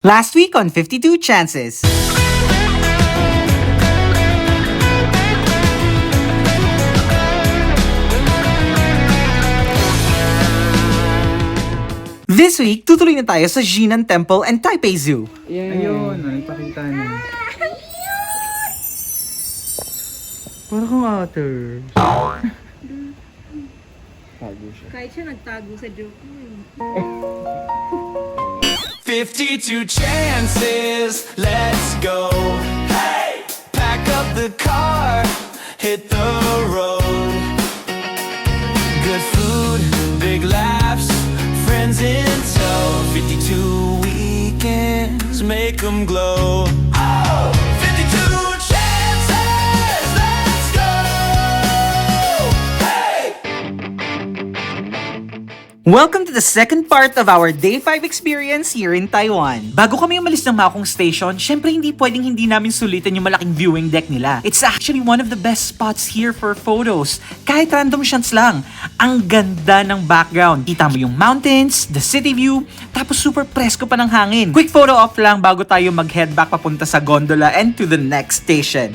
Last week on 52 Chances. This week, tutuloy na tayo sa Jinan Temple and Taipei Zoo. Ayun, nagpakita na. Para kang otter. Tago siya. Kahit siya nagtago sa joke mo eh. 52 chances, let's go. Hey! Pack up the car, hit the road. Good food, big laughs, friends in tow. 52 weekends, make them glow. Oh! 52 chances, let's go. Hey! Welcome to the second part of our Day 5 experience here in Taiwan. Bago kami umalis ng Makong Station, syempre hindi pwedeng hindi namin sulitan yung malaking viewing deck nila. It's actually one of the best spots here for photos. Kahit random shots lang, ang ganda ng background. Kita mo yung mountains, the city view, tapos super presko pa ng hangin. Quick photo off lang bago tayo mag-head back papunta sa gondola and to the next station.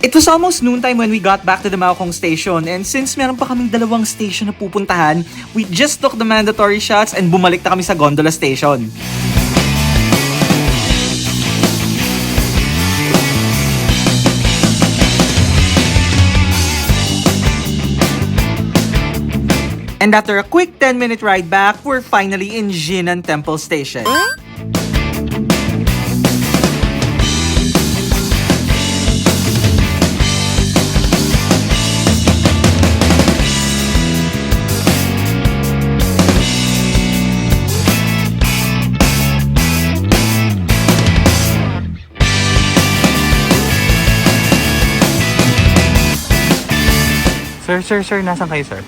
It was almost noontime when we got back to the Maokong Station, and since meron pa kaming dalawang station na pupuntahan, we just took the mandatory shots and bumalik na kami sa gondola station. And after a quick 10-minute ride back, we're finally in Jinan Temple Station. Sir, nasan kayo, sir?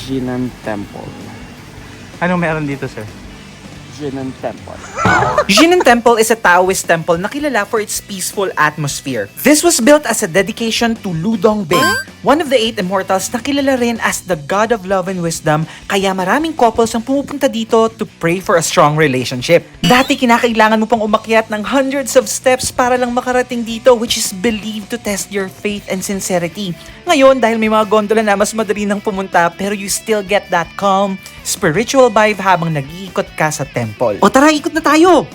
Jinan Temple. Anong meron dito, sir? Jinan Temple. Jinan Temple is a Taoist temple na kilala for its peaceful atmosphere. This was built as a dedication to Lu Dongbing, one of the 8 immortals na kilala rin as the God of Love and Wisdom, kaya maraming couples ang pumupunta dito to pray for a strong relationship. Dati kinakailangan mo pang umakyat ng hundreds of steps para lang makarating dito, which is believed to test your faith and sincerity. Ngayon, dahil may mga gondola na mas madali nang pumunta, pero you still get that calm, spiritual vibe habang nag-iikot ka sa temple. O tara, ikot na tayo!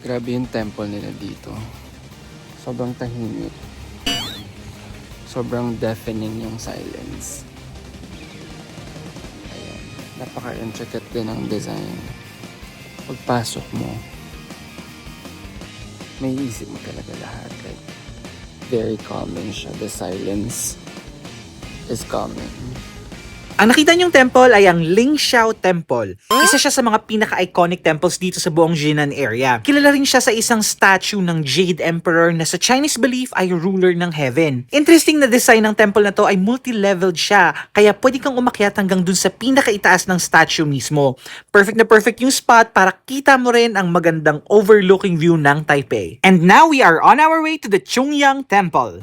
Grabe yung temple nila dito. Sobrang tahimik. Sobrang deafening yung silence. Ayan. Napaka-intricate din ang design. Pagpasok mo, may isip mo talaga lahat. Like, very calming siya. The silence is calming. Ang nakita niyong temple ay ang Lingxiao Temple. Isa siya sa mga pinaka-iconic temples dito sa buong Jinan area. Kilala rin siya sa isang statue ng Jade Emperor na sa Chinese belief ay ruler ng heaven. Interesting na design ng temple na to ay multi-leveled siya, kaya pwede kang umakyat hanggang dun sa pinaka-itaas ng statue mismo. Perfect na perfect yung spot para kita mo rin ang magandang overlooking view ng Taipei. And now we are on our way to the Chongyang Temple.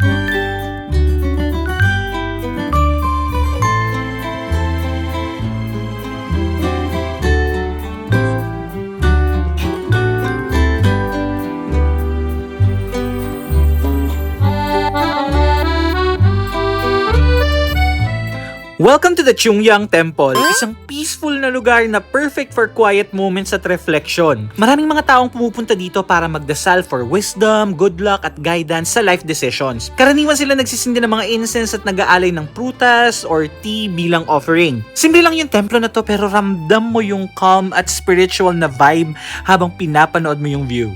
Welcome to the Chungyang Temple, isang peaceful na lugar na perfect for quiet moments at reflection. Maraming mga taong pumupunta dito para magdasal for wisdom, good luck at guidance sa life decisions. Karaniwan sila nagsisindi ng mga incense at nag-aalay ng prutas or tea bilang offering. Simple lang yung templo na to pero ramdam mo yung calm at spiritual na vibe habang pinapanood mo yung view.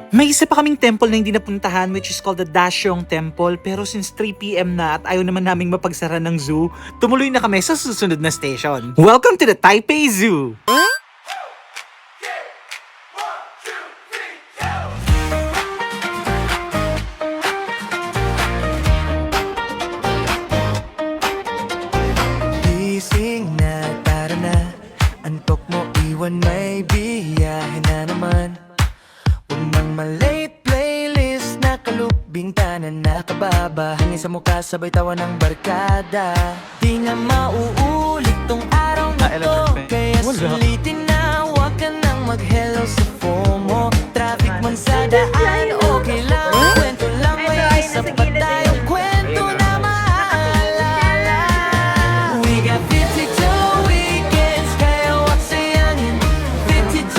May isa pa kaming temple na hindi napuntahan which is called the Dasyong Temple pero since 3 PM na at ayaw naman naming mapagsara ng zoo, tumuloy na kami sa susunod na station. Welcome to the Taipei Zoo! Gising na, tara na. Antok mo, iwan, may biyahe na naman. Huwag nang malate, playlist nakalubing tanan. Nakababa, hangin sa mukha, sabay tawa ng barkada. Di na mauulit tong araw na to, kaya sulitin na. Huwag ka nang mag-hello sa phone mo. Traffic man sa daan, okay lang. Kwento lang, may isa pa tayong kwento na maalala. We got 52 weekends, kaya wag sayangin. 52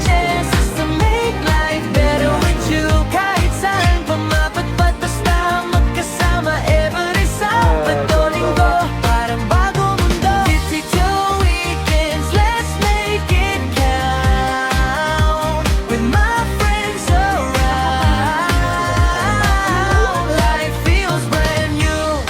chances to make life better with you. Kahit saan pa mapadpad, basta magkasama. Every Sabado, Linggo, parang bagong mundo. 52 weekends, let's make it count. With my friends around, life feels brand new.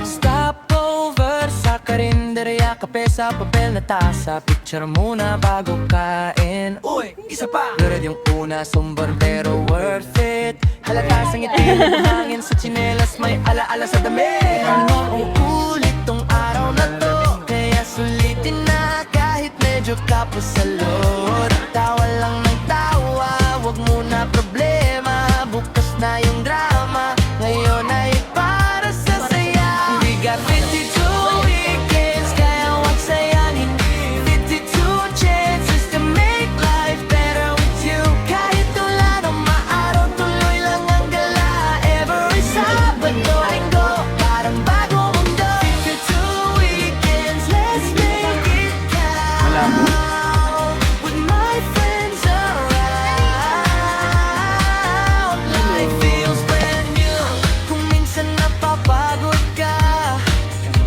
Stop over sa karinderya, kape sa papel na tasa. Picture muna bago kain. Uy, isa pa! Lured yung una, sumber pero worth it. Halata sa ngiti ng buhangin sa tsinelas, may alaala sa damit. Ano uulit tong araw na to, kaya sulitin na kahit medyo kapos sa load. Tawa lang ng tawa, wag muna problema. Bukas na yung drama, ngayon ay para sa saya. We got 52 weekends, kaya wag sayangin. 52 chances to make life better with you. Kahit wala ng maaraw, tuloy lang ang gala. Every Sabado, Linggo, parang bagong mundo. 52 weekends, let's make it count. With my friends around, life feels brand new. Kung minsan napapagod ka,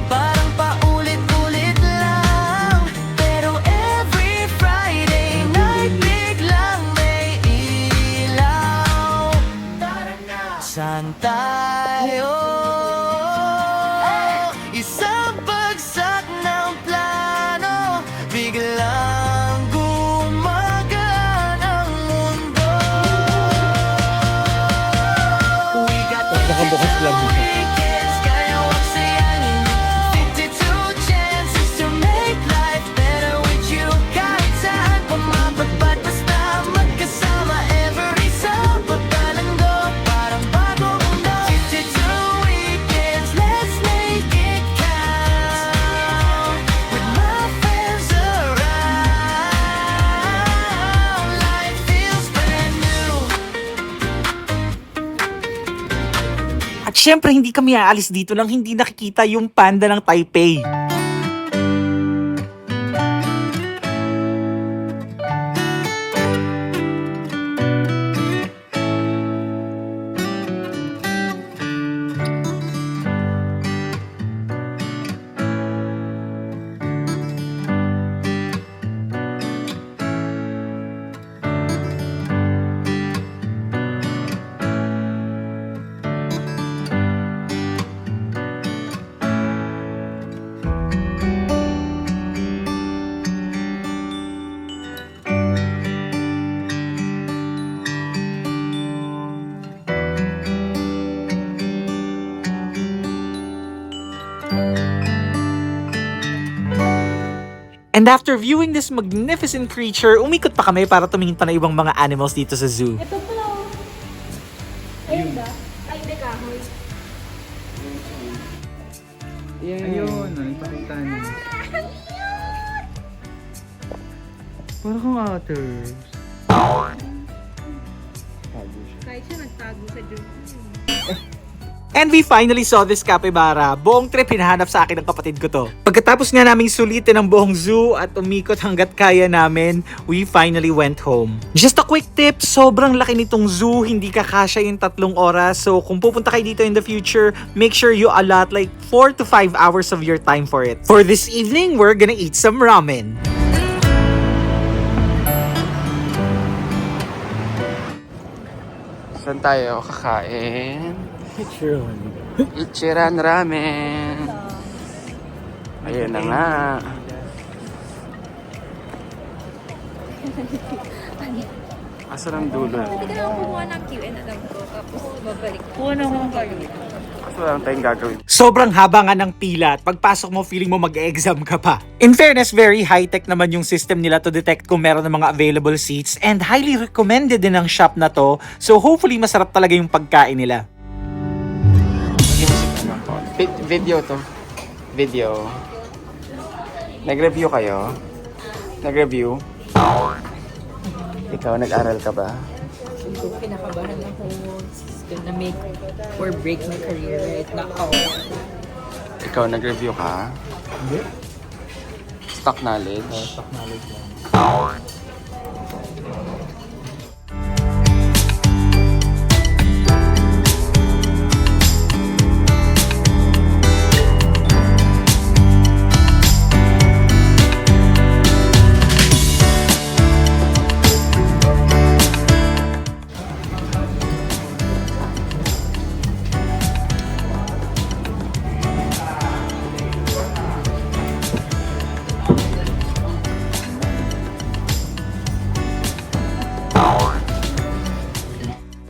parang paulit-ulit lang. Pero every Friday night, biglang may ilaw. Saan tayo? Isang bagsak ng plano, biglang gumagaan ang mundo. We got 52 weekends, kaya wag sayangin. 52 chances to make life better with you. Kahit saan pa mapadpad, basta magkasama. Every Sabado, Linggo, parang bagong mundo. 52 weekends, let's make it count. With my friends around, life feels brand new. At syempre hindi kami aalis dito nang hindi nakikita yung panda ng Taipei. And after viewing this magnificent creature, umikot pa kami para tumingin pa na ibang mga animals dito sa zoo. Ito pala. Ayun ba? Ay, hindi kahoy. Ayun, ipakita niyo. Parang kang otters. Kahit siya nagtago sa June. And we finally saw this capybara. Buong trip hinahanap sa akin ng kapatid ko to. Pagkatapos nga naming sulitin ang buong zoo at umikot hanggat kaya namin, we finally went home. Just a quick tip, sobrang laki nitong zoo, hindi kakasya yung 3 oras. So kung pupunta kayo dito in the future, make sure you allot like 4 to 5 hours of your time for it. For this evening, we're gonna eat some ramen. Saan tayo kakain? Ichiran Ramen. Ayun na nga. Asan ang dulo? Hindi ka naman kumuha ng Q&A alam ko. Tapos babalik. Kuha na ako kayo. Kaso wala tayong gagawin. Sobrang haba nga ng pila at pagpasok mo feeling mo mag-exam ka pa. In fairness, very high-tech naman yung system nila to detect kung meron ng mga available seats and highly recommended din ang shop na to. So hopefully masarap talaga yung pagkain nila. Video to. Video. Nag-review kayo? Nag-review? Ikaw, nag-aral ka ba? Siguro kinakabahan ako na make or break my career right now. Ikaw, nag-review ka? Hindi. Stock knowledge? Stock knowledge lang.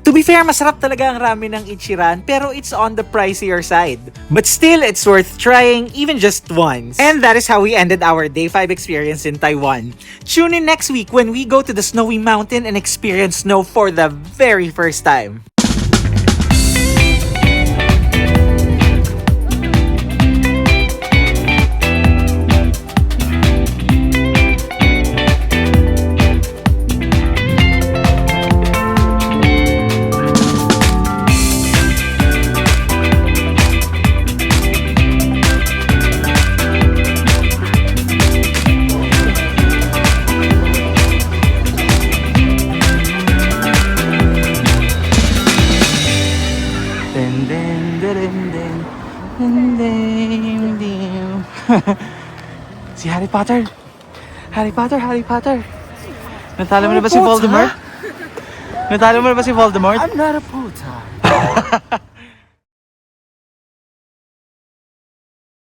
To be fair, masarap talaga ang ramen ng Ichiran, pero it's on the pricier side. But still, it's worth trying even just once. And that is how we ended our Day 5 experience in Taiwan. Tune in next week when we go to the snowy mountain and experience snow for the very first time. Si Harry Potter! Harry Potter! Harry Potter! Natalo mo na ba si Voldemort? Natalo mo na ba si Voldemort? I'm not a Potter.